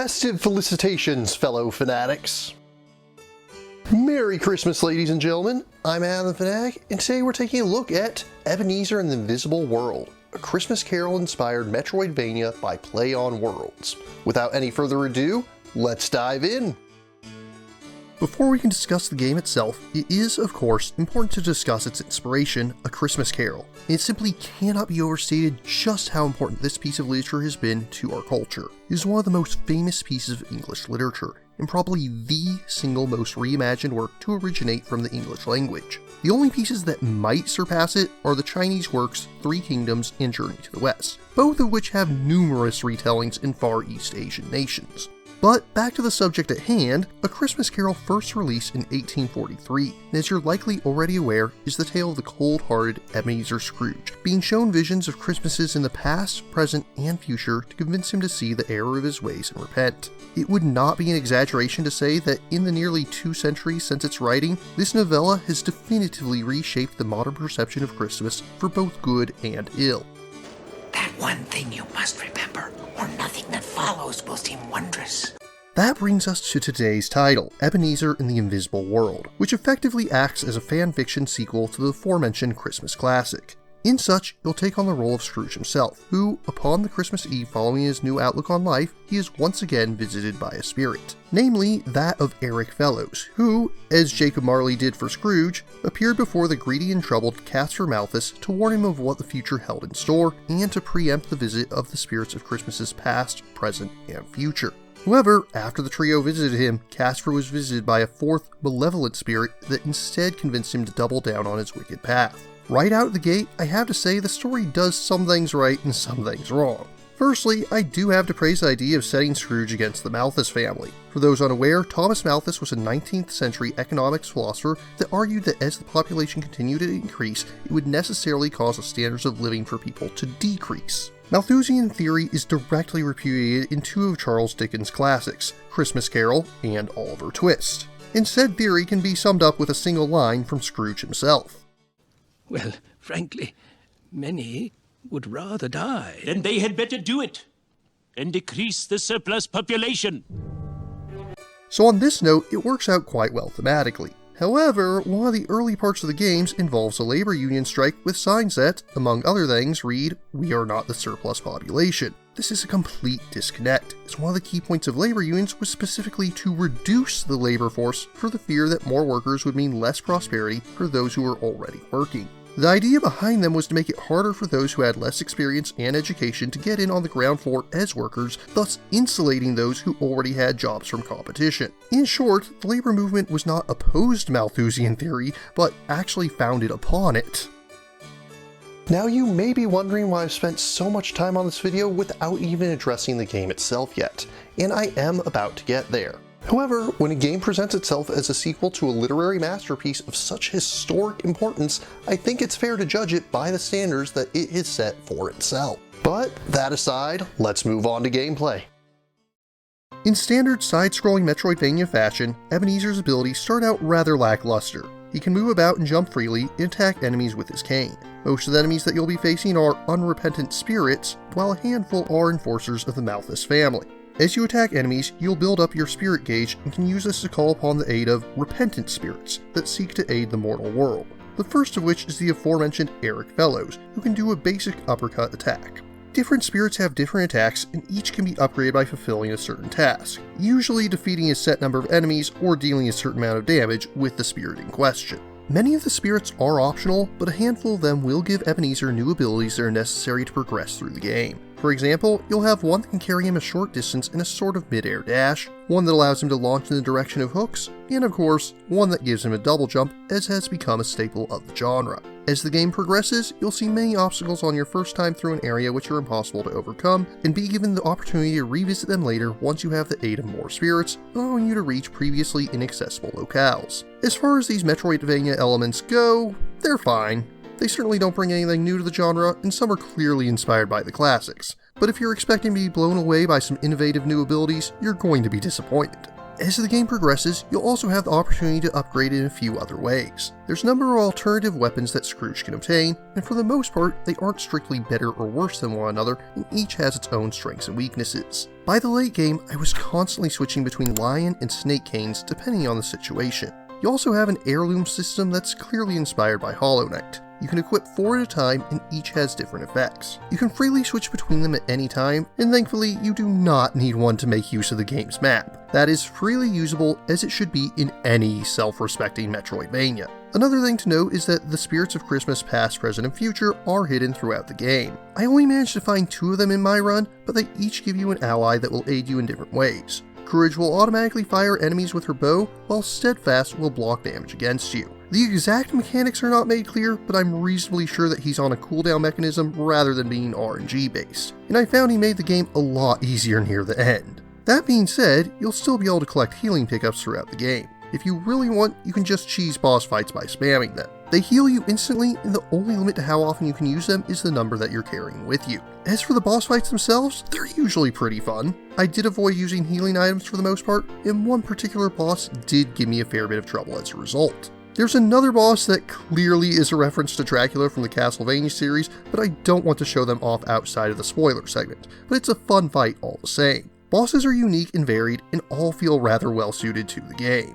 Festive felicitations, fellow Fanatics. Merry Christmas, ladies and gentlemen. I'm Adam the Fanatic, and today we're taking a look at Ebenezer and the Invisible World, a Christmas Carol-inspired Metroidvania by Play on Worlds. Without any further ado, let's dive in! Before we can discuss the game itself, it is, of course, important to discuss its inspiration, A Christmas Carol. It simply cannot be overstated just how important this piece of literature has been to our culture. It is one of the most famous pieces of English literature, and probably the single most reimagined work to originate from the English language. The only pieces that might surpass it are the Chinese works Three Kingdoms and Journey to the West, both of which have numerous retellings in Far East Asian nations. But back to the subject at hand, A Christmas Carol first released in 1843, and as you're likely already aware, is the tale of the cold-hearted Ebenezer Scrooge, being shown visions of Christmases in the past, present, and future to convince him to see the error of his ways and repent. It would not be an exaggeration to say that in the nearly 2 centuries since its writing, this novella has definitively reshaped the modern perception of Christmas for both good and ill. That one thing you must remember, or nothing that follows will seem wondrous. That brings us to today's title, Ebenezer and the Invisible World, which effectively acts as a fanfiction sequel to the aforementioned Christmas classic. In such, he'll take on the role of Scrooge himself, who, upon the Christmas Eve following his new outlook on life, he is once again visited by a spirit. Namely, that of Eric Fellows, who, as Jacob Marley did for Scrooge, appeared before the greedy and troubled Caspar Malthus to warn him of what the future held in store, and to preempt the visit of the spirits of Christmases past, present, and future. However, after the trio visited him, Caspar was visited by a fourth, malevolent spirit that instead convinced him to double down on his wicked path. Right out of the gate, I have to say the story does some things right and some things wrong. Firstly, I do have to praise the idea of setting Scrooge against the Malthus family. For those unaware, Thomas Malthus was a 19th century economics philosopher that argued that as the population continued to increase, it would necessarily cause the standards of living for people to decrease. Malthusian theory is directly repudiated in 2 of Charles Dickens' classics, Christmas Carol and Oliver Twist. And said theory can be summed up with a single line from Scrooge himself. Well, frankly, many would rather die. Then they had better do it, and decrease the surplus population. So on this note, it works out quite well thematically. However, one of the early parts of the games involves a labor union strike with signs that, among other things, read, "We are not the surplus population." This is a complete disconnect, as one of the key points of labor unions was specifically to reduce the labor force for the fear that more workers would mean less prosperity for those who were already working. The idea behind them was to make it harder for those who had less experience and education to get in on the ground floor as workers, thus insulating those who already had jobs from competition. In short, the labor movement was not opposed to Malthusian theory, but actually founded upon it. Now you may be wondering why I've spent so much time on this video without even addressing the game itself yet, and I am about to get there. However, when a game presents itself as a sequel to a literary masterpiece of such historic importance, I think it's fair to judge it by the standards that it has set for itself. But that aside, let's move on to gameplay. In standard side-scrolling Metroidvania fashion, Ebenezer's abilities start out rather lackluster. He can move about and jump freely and attack enemies with his cane. Most of the enemies that you'll be facing are unrepentant spirits, while a handful are enforcers of the Malthus family. As you attack enemies, you'll build up your spirit gauge and can use this to call upon the aid of repentant spirits that seek to aid the mortal world. The first of which is the aforementioned Eric Fellows, who can do a basic uppercut attack. Different spirits have different attacks, and each can be upgraded by fulfilling a certain task, usually defeating a set number of enemies or dealing a certain amount of damage with the spirit in question. Many of the spirits are optional, but a handful of them will give Ebenezer new abilities that are necessary to progress through the game. For example, you'll have one that can carry him a short distance in a sort of mid-air dash, one that allows him to launch in the direction of hooks, and of course, one that gives him a double jump, as has become a staple of the genre. As the game progresses, you'll see many obstacles on your first time through an area which are impossible to overcome, and be given the opportunity to revisit them later once you have the aid of more spirits, allowing you to reach previously inaccessible locales. As far as these Metroidvania elements go, they're fine. They certainly don't bring anything new to the genre, and some are clearly inspired by the classics. But if you're expecting to be blown away by some innovative new abilities, you're going to be disappointed. As the game progresses, you'll also have the opportunity to upgrade in a few other ways. There's a number of alternative weapons that Scrooge can obtain, and for the most part, they aren't strictly better or worse than one another, and each has its own strengths and weaknesses. By the late game, I was constantly switching between lion and snake canes depending on the situation. You also have an heirloom system that's clearly inspired by Hollow Knight. You can equip 4 at a time and each has different effects. You can freely switch between them at any time, and thankfully you do not need one to make use of the game's map. That is freely usable as it should be in any self-respecting Metroidvania. Another thing to note is that the spirits of Christmas past, present, and future are hidden throughout the game. I only managed to find 2 of them in my run, but they each give you an ally that will aid you in different ways. Courage will automatically fire enemies with her bow, while Steadfast will block damage against you. The exact mechanics are not made clear, but I'm reasonably sure that he's on a cooldown mechanism rather than being RNG based, and I found he made the game a lot easier near the end. That being said, you'll still be able to collect healing pickups throughout the game. If you really want, you can just cheese boss fights by spamming them. They heal you instantly, and the only limit to how often you can use them is the number that you're carrying with you. As for the boss fights themselves, they're usually pretty fun. I did avoid using healing items for the most part, and one particular boss did give me a fair bit of trouble as a result. There's another boss that clearly is a reference to Dracula from the Castlevania series, but I don't want to show them off outside of the spoiler segment, but it's a fun fight all the same. Bosses are unique and varied, and all feel rather well suited to the game.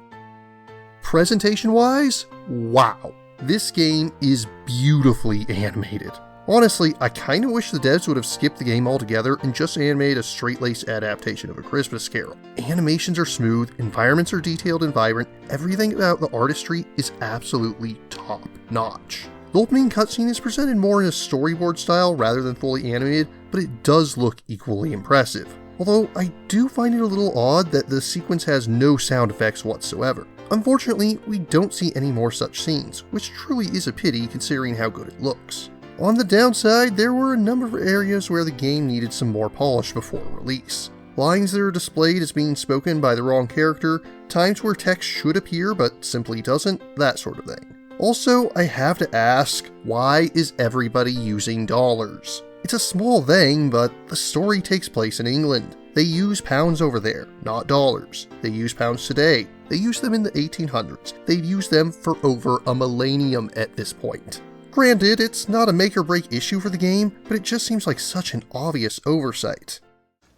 Presentation-wise, wow. This game is beautifully animated. Honestly, I kinda wish the devs would have skipped the game altogether and just animated a straight-laced adaptation of A Christmas Carol. Animations are smooth, environments are detailed and vibrant, everything about the artistry is absolutely top-notch. The opening cutscene is presented more in a storyboard style rather than fully animated, but it does look equally impressive. Although I do find it a little odd that the sequence has no sound effects whatsoever. Unfortunately, we don't see any more such scenes, which truly is a pity considering how good it looks. On the downside, there were a number of areas where the game needed some more polish before release. Lines that are displayed as being spoken by the wrong character, times where text should appear but simply doesn't, that sort of thing. Also, I have to ask, why is everybody using dollars? It's a small thing, but the story takes place in England. They use pounds over there, not dollars. They use pounds today. They used them in the 1800s. They've used them for over a millennium at this point. Granted, it's not a make-or-break issue for the game, but it just seems like such an obvious oversight.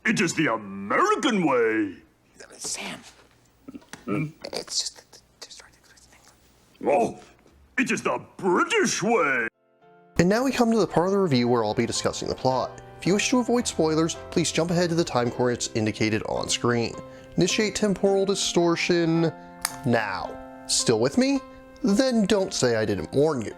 It is the American way. Sam. It's just Oh, it is the British way. And now we come to the part of the review where I'll be discussing the plot. If you wish to avoid spoilers, please jump ahead to the time coordinates indicated on screen. Initiate temporal distortion now. Still with me? Then don't say I didn't warn you.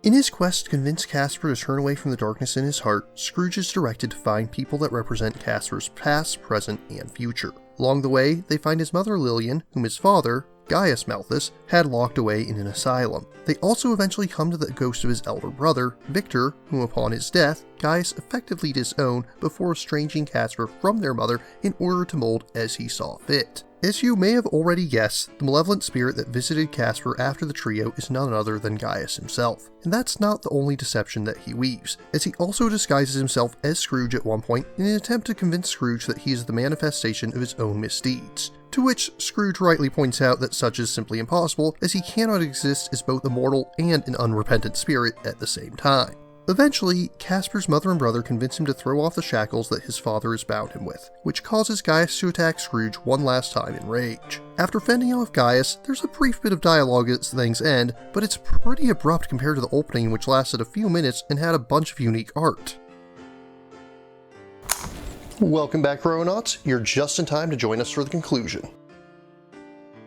In his quest to convince Casper to turn away from the darkness in his heart, Scrooge is directed to find people that represent Casper's past, present, and future. Along the way, they find his mother Lillian, whom his father, Gaius Malthus, had locked away in an asylum. They also eventually come to the ghost of his elder brother, Victor, whom upon his death, Gaius effectively disowned before estranging Casper from their mother in order to mold as he saw fit. As you may have already guessed, the malevolent spirit that visited Casper after the trio is none other than Gaius himself. And that's not the only deception that he weaves, as he also disguises himself as Scrooge at one point in an attempt to convince Scrooge that he is the manifestation of his own misdeeds. To which Scrooge rightly points out that such is simply impossible, as he cannot exist as both a mortal and an unrepentant spirit at the same time. Eventually, Casper's mother and brother convince him to throw off the shackles that his father has bound him with, which causes Gaius to attack Scrooge one last time in rage. After fending off Gaius, there's a brief bit of dialogue at things end, but it's pretty abrupt compared to the opening, which lasted a few minutes and had a bunch of unique art. Welcome back, Chrononauts. You're just in time to join us for the conclusion.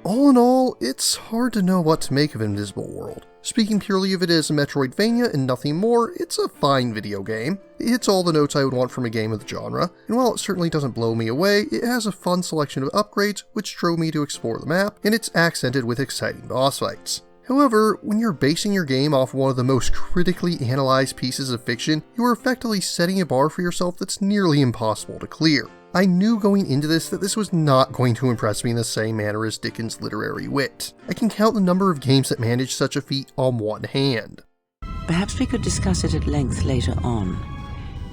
All in all, it's hard to know what to make of Invisible World. Speaking purely of it as a Metroidvania and nothing more, it's a fine video game. It hits all the notes I would want from a game of the genre, and while it certainly doesn't blow me away, it has a fun selection of upgrades which drove me to explore the map, and it's accented with exciting boss fights. However, when you're basing your game off one of the most critically analyzed pieces of fiction, you are effectively setting a bar for yourself that's nearly impossible to clear. I knew going into this that this was not going to impress me in the same manner as Dickens' literary wit. I can count the number of games that manage such a feat on one hand. Perhaps we could discuss it at length later on.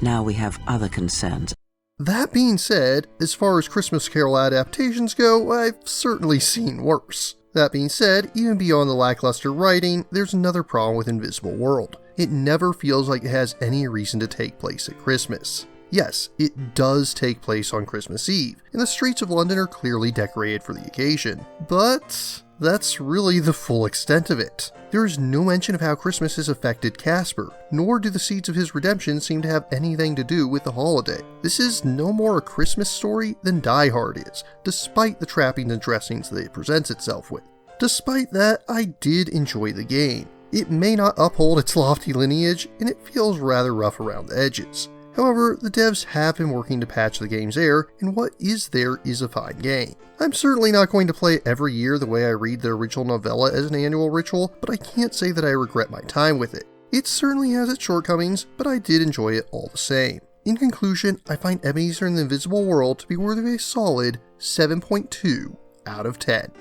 Now we have other concerns. That being said, as far as Christmas Carol adaptations go, I've certainly seen worse. That being said, even beyond the lackluster writing, there's another problem with Invisible World. It never feels like it has any reason to take place at Christmas. Yes, it does take place on Christmas Eve, and the streets of London are clearly decorated for the occasion. But that's really the full extent of it. There is no mention of how Christmas has affected Casper, nor do the seeds of his redemption seem to have anything to do with the holiday. This is no more a Christmas story than Die Hard is, despite the trappings and dressings that it presents itself with. Despite that, I did enjoy the game. It may not uphold its lofty lineage, and it feels rather rough around the edges. However, the devs have been working to patch the game's error, and what is there is a fine game. I'm certainly not going to play it every year the way I read the original novella as an annual ritual, but I can't say that I regret my time with it. It certainly has its shortcomings, but I did enjoy it all the same. In conclusion, I find Ebenezer and the Invisible World to be worthy of a solid 7.2 out of 10.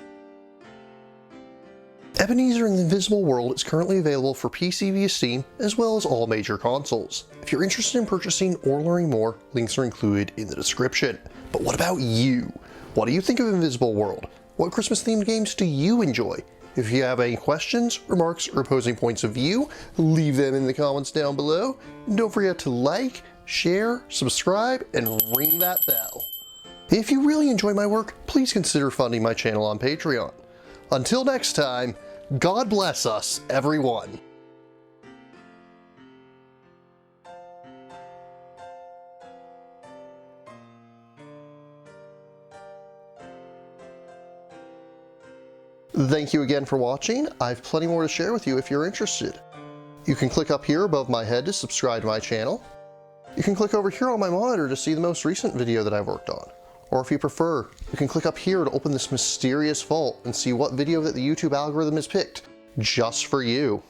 Ebenezer and the Invisible World is currently available for PC via Steam, as well as all major consoles. If you're interested in purchasing or learning more, links are included in the description. But what about you? What do you think of Invisible World? What Christmas-themed games do you enjoy? If you have any questions, remarks, or opposing points of view, leave them in the comments down below. And don't forget to like, share, subscribe, and ring that bell. If you really enjoy my work, please consider funding my channel on Patreon. Until next time, God bless us, everyone. Thank you again for watching. I have plenty more to share with you if you're interested. You can click up here above my head to subscribe to my channel. You can click over here on my monitor to see the most recent video that I've worked on. Or if you prefer, you can click up here to open this mysterious vault and see what video that the YouTube algorithm has picked just for you.